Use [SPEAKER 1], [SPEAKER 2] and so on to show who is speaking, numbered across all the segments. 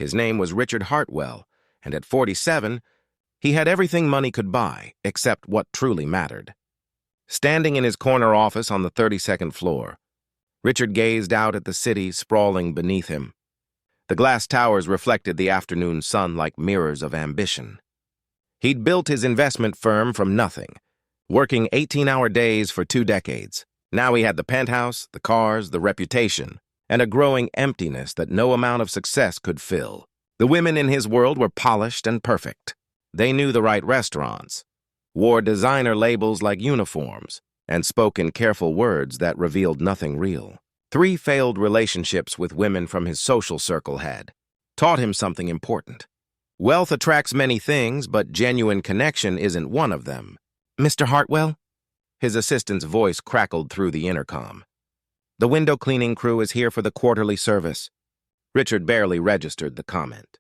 [SPEAKER 1] His name was Richard Hartwell, and at 47, he had everything money could buy, except what truly mattered. Standing in his corner office on the 32nd floor, Richard gazed out at the city sprawling beneath him. The glass towers reflected the afternoon sun like mirrors of ambition. He'd built his investment firm from nothing, working 18-hour days for 2 decades. Now he had the penthouse, the cars, the reputation, and a growing emptiness that no amount of success could fill. The women in his world were polished and perfect. They knew the right restaurants, wore designer labels like uniforms, and spoke in careful words that revealed nothing real. 3 failed relationships with women from his social circle had taught him something important. Wealth attracts many things, but genuine connection isn't one of them. "Mr. Hartwell?" His assistant's voice crackled through the intercom. "The window cleaning crew is here for the quarterly service." Richard barely registered the comment.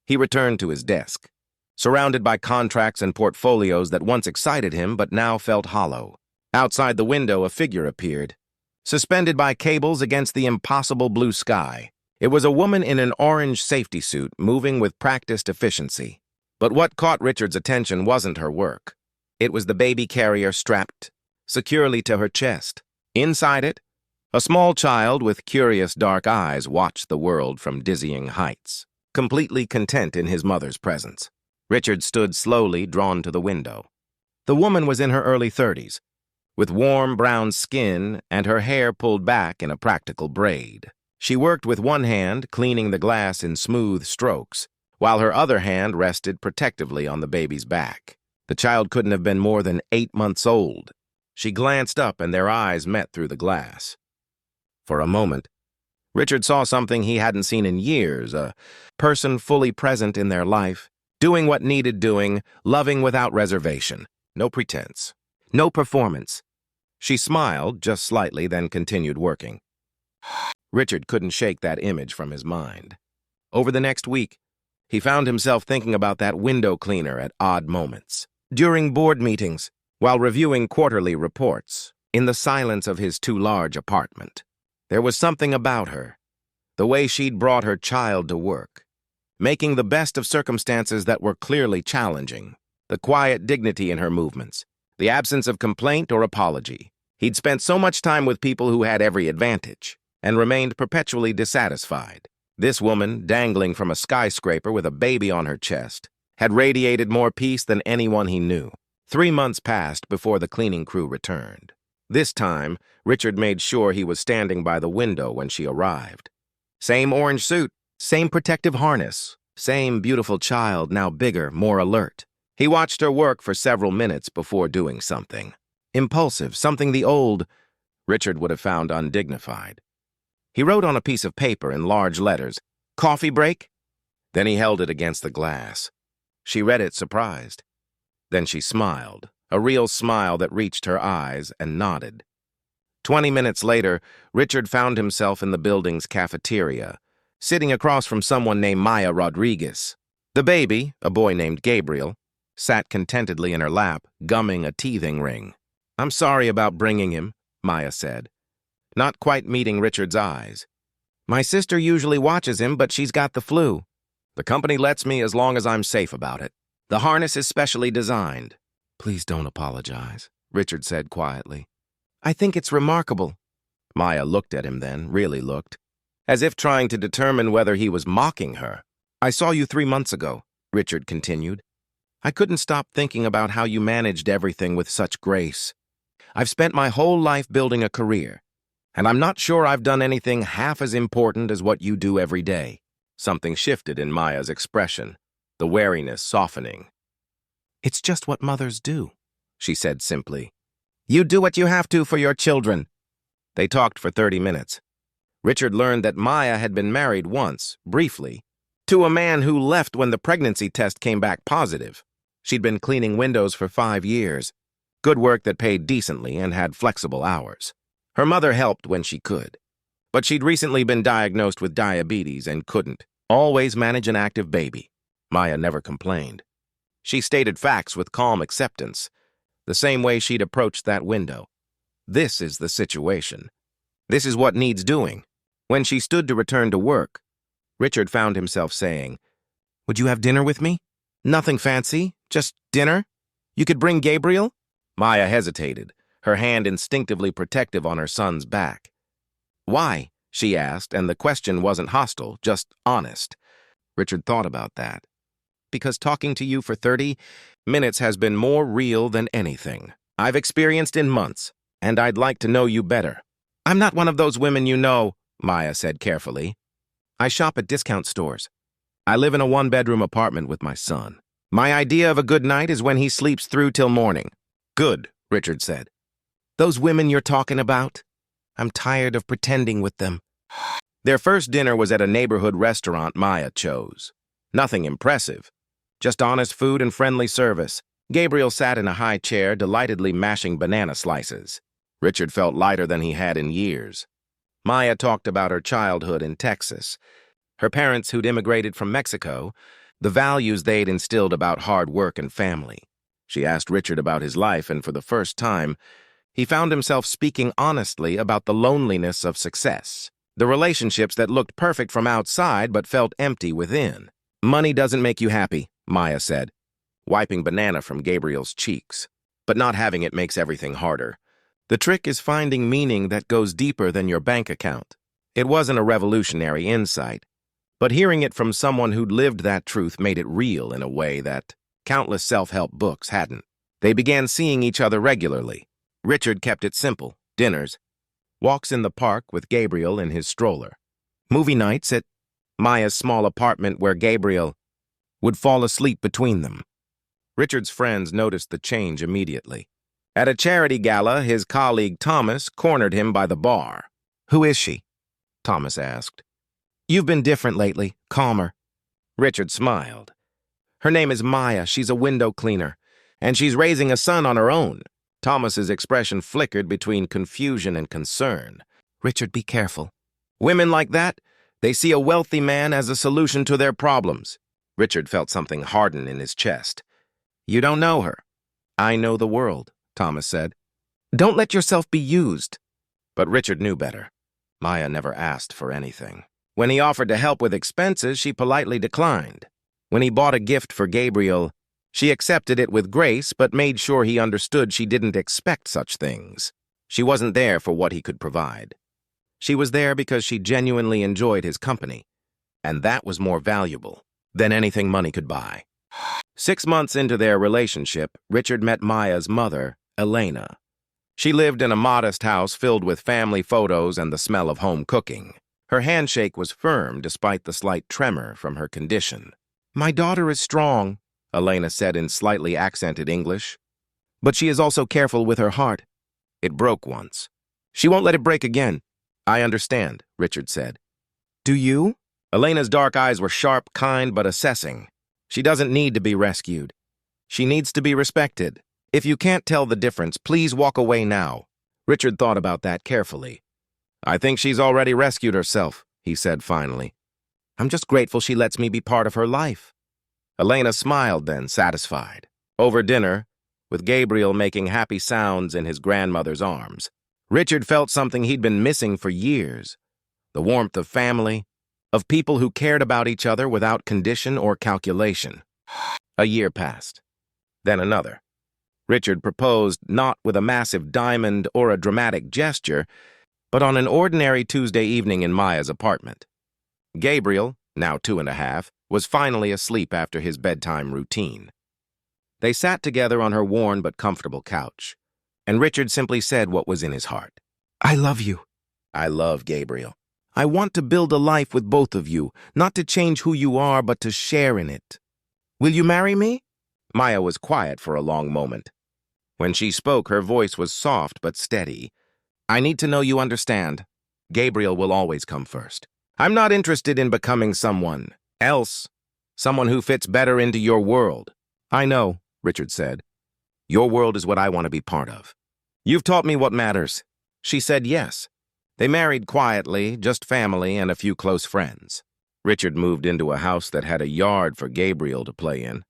[SPEAKER 1] He returned to his desk, surrounded by contracts and portfolios that once excited him but now felt hollow. Outside the window, a figure appeared, suspended by cables against the impossible blue sky. It was a woman in an orange safety suit, moving with practiced efficiency. But what caught Richard's attention wasn't her work. It was the baby carrier strapped securely to her chest. Inside it, a small child with curious dark eyes watched the world from dizzying heights, completely content in his mother's presence. Richard stood slowly, drawn to the window. The woman was in her early 30s, with warm brown skin and her hair pulled back in a practical braid. She worked with one hand, cleaning the glass in smooth strokes, while her other hand rested protectively on the baby's back. The child couldn't have been more than 8 months old. She glanced up and their eyes met through the glass. For a moment, Richard saw something he hadn't seen in years, a person fully present in their life, doing what needed doing, loving without reservation. No pretense, no performance. She smiled just slightly, then continued working. Richard couldn't shake that image from his mind. Over the next week, he found himself thinking about that window cleaner at odd moments. During board meetings, while reviewing quarterly reports, in the silence of his too-large apartment. There was something about her, the way she'd brought her child to work, making the best of circumstances that were clearly challenging, the quiet dignity in her movements, the absence of complaint or apology. He'd spent so much time with people who had every advantage, and remained perpetually dissatisfied. This woman, dangling from a skyscraper with a baby on her chest, had radiated more peace than anyone he knew. 3 months passed before the cleaning crew returned. This time, Richard made sure he was standing by the window when she arrived. Same orange suit, same protective harness, same beautiful child, now bigger, more alert. He watched her work for several minutes before doing something. Impulsive, something the old Richard would have found undignified. He wrote on a piece of paper in large letters, "Coffee break?" Then he held it against the glass. She read it, surprised. Then she smiled, a real smile that reached her eyes, and nodded. 20 minutes later, Richard found himself in the building's cafeteria, sitting across from someone named Maya Rodriguez. The baby, a boy named Gabriel, sat contentedly in her lap, gumming a teething ring. "I'm sorry about bringing him," Maya said, not quite meeting Richard's eyes. "My sister usually watches him, but she's got the flu. The company lets me as long as I'm safe about it. The harness is specially designed." "Please don't apologize," Richard said quietly. "I think it's remarkable." Maya looked at him then, really looked, as if trying to determine whether he was mocking her. "I saw you 3 months ago," Richard continued. "I couldn't stop thinking about how you managed everything with such grace. I've spent my whole life building a career, and I'm not sure I've done anything half as important as what you do every day." Something shifted in Maya's expression, the wariness softening. "It's just what mothers do," she said simply. "You do what you have to for your children." They talked for 30 minutes. Richard learned that Maya had been married once, briefly, to a man who left when the pregnancy test came back positive. She'd been cleaning windows for 5 years, good work that paid decently and had flexible hours. Her mother helped when she could, but she'd recently been diagnosed with diabetes and couldn't always manage an active baby. Maya never complained. She stated facts with calm acceptance, the same way she'd approached that window. This is the situation. This is what needs doing. When she stood to return to work, Richard found himself saying, "Would you have dinner with me? Nothing fancy, just dinner? You could bring Gabriel?" Maya hesitated, her hand instinctively protective on her son's back. "Why?" she asked, and the question wasn't hostile, just honest. Richard thought about that. "Because talking to you for 30 minutes has been more real than anything I've experienced in months, and I'd like to know you better." "I'm not one of those women you know," Maya said carefully. "I shop at discount stores. I live in a one-bedroom apartment with my son. My idea of a good night is when he sleeps through till morning." "Good," Richard said. "Those women you're talking about? I'm tired of pretending with them." Their first dinner was at a neighborhood restaurant Maya chose. Nothing impressive, just honest food and friendly service. Gabriel sat in a high chair, delightedly mashing banana slices. Richard felt lighter than he had in years. Maya talked about her childhood in Texas, her parents who'd immigrated from Mexico, the values they'd instilled about hard work and family. She asked Richard about his life, and for the first time, he found himself speaking honestly about the loneliness of success, the relationships that looked perfect from outside but felt empty within. "Money doesn't make you happy," Maya said, wiping banana from Gabriel's cheeks. "But not having it makes everything harder. The trick is finding meaning that goes deeper than your bank account." It wasn't a revolutionary insight, but hearing it from someone who'd lived that truth made it real in a way that countless self-help books hadn't. They began seeing each other regularly. Richard kept it simple: dinners, walks in the park with Gabriel in his stroller, movie nights at Maya's small apartment where Gabriel would fall asleep between them. Richard's friends noticed the change immediately. At a charity gala, his colleague Thomas cornered him by the bar. "Who is she?" Thomas asked. "You've been different lately, calmer." Richard smiled. "Her name is Maya. She's a window cleaner, and she's raising a son on her own." Thomas's expression flickered between confusion and concern. "Richard, be careful. Women like that, they see a wealthy man as a solution to their problems." Richard felt something harden in his chest. "You don't know her." "I know the world," Thomas said. "Don't let yourself be used." But Richard knew better. Maya never asked for anything. When he offered to help with expenses, she politely declined. When he bought a gift for Gabriel, she accepted it with grace but made sure he understood she didn't expect such things. She wasn't there for what he could provide. She was there because she genuinely enjoyed his company, and that was more valuable than anything money could buy. 6 months into their relationship, Richard met Maya's mother, Elena. She lived in a modest house filled with family photos and the smell of home cooking. Her handshake was firm despite the slight tremor from her condition. "My daughter is strong," Elena said in slightly accented English. "But she is also careful with her heart. It broke once. She won't let it break again." "I understand," Richard said. "Do you?" Elena's dark eyes were sharp, kind, but assessing. "She doesn't need to be rescued. She needs to be respected. If you can't tell the difference, please walk away now." Richard thought about that carefully. "I think she's already rescued herself," he said finally. "I'm just grateful she lets me be part of her life." Elena smiled then, satisfied. Over dinner, with Gabriel making happy sounds in his grandmother's arms, Richard felt something he'd been missing for years: the warmth of family, of people who cared about each other without condition or calculation. A year passed. Then another. Richard proposed not with a massive diamond or a dramatic gesture, but on an ordinary Tuesday evening in Maya's apartment. Gabriel, now 2.5, was finally asleep after his bedtime routine. They sat together on her worn but comfortable couch, and Richard simply said what was in his heart. "I love you." "I love Gabriel. I want to build a life with both of you, not to change who you are, but to share in it. Will you marry me?" Maya was quiet for a long moment. When she spoke, her voice was soft but steady. "I need to know you understand. Gabriel will always come first. I'm not interested in becoming someone else, someone who fits better into your world." "I know," Richard said. "Your world is what I want to be part of. You've taught me what matters." She said yes. They married quietly, just family and a few close friends. Richard moved into a house that had a yard for Gabriel to play in,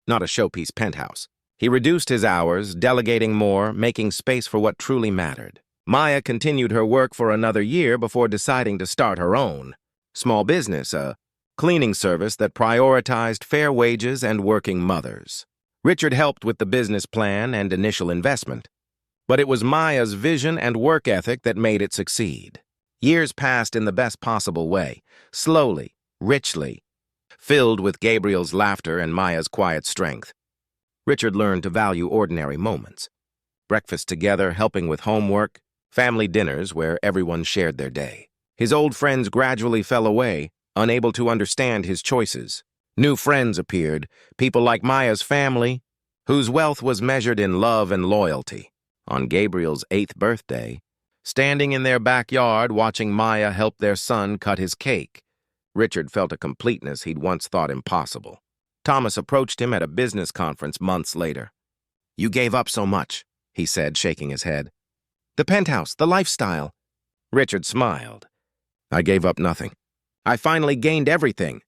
[SPEAKER 1] not a showpiece penthouse. He reduced his hours, delegating more, making space for what truly mattered. Maya continued her work for another year before deciding to start her own small business, a cleaning service that prioritized fair wages and working mothers. Richard helped with the business plan and initial investment, but it was Maya's vision and work ethic that made it succeed. Years passed in the best possible way, slowly, richly, filled with Gabriel's laughter and Maya's quiet strength. Richard learned to value ordinary moments. Breakfast together, helping with homework, family dinners where everyone shared their day. His old friends gradually fell away, unable to understand his choices. New friends appeared, people like Maya's family, whose wealth was measured in love and loyalty. On Gabriel's 8th birthday, standing in their backyard watching Maya help their son cut his cake, Richard felt a completeness he'd once thought impossible. Thomas approached him at a business conference months later. "You gave up so much," he said, shaking his head. "The penthouse, the lifestyle." Richard smiled. "I gave up nothing. I finally gained everything.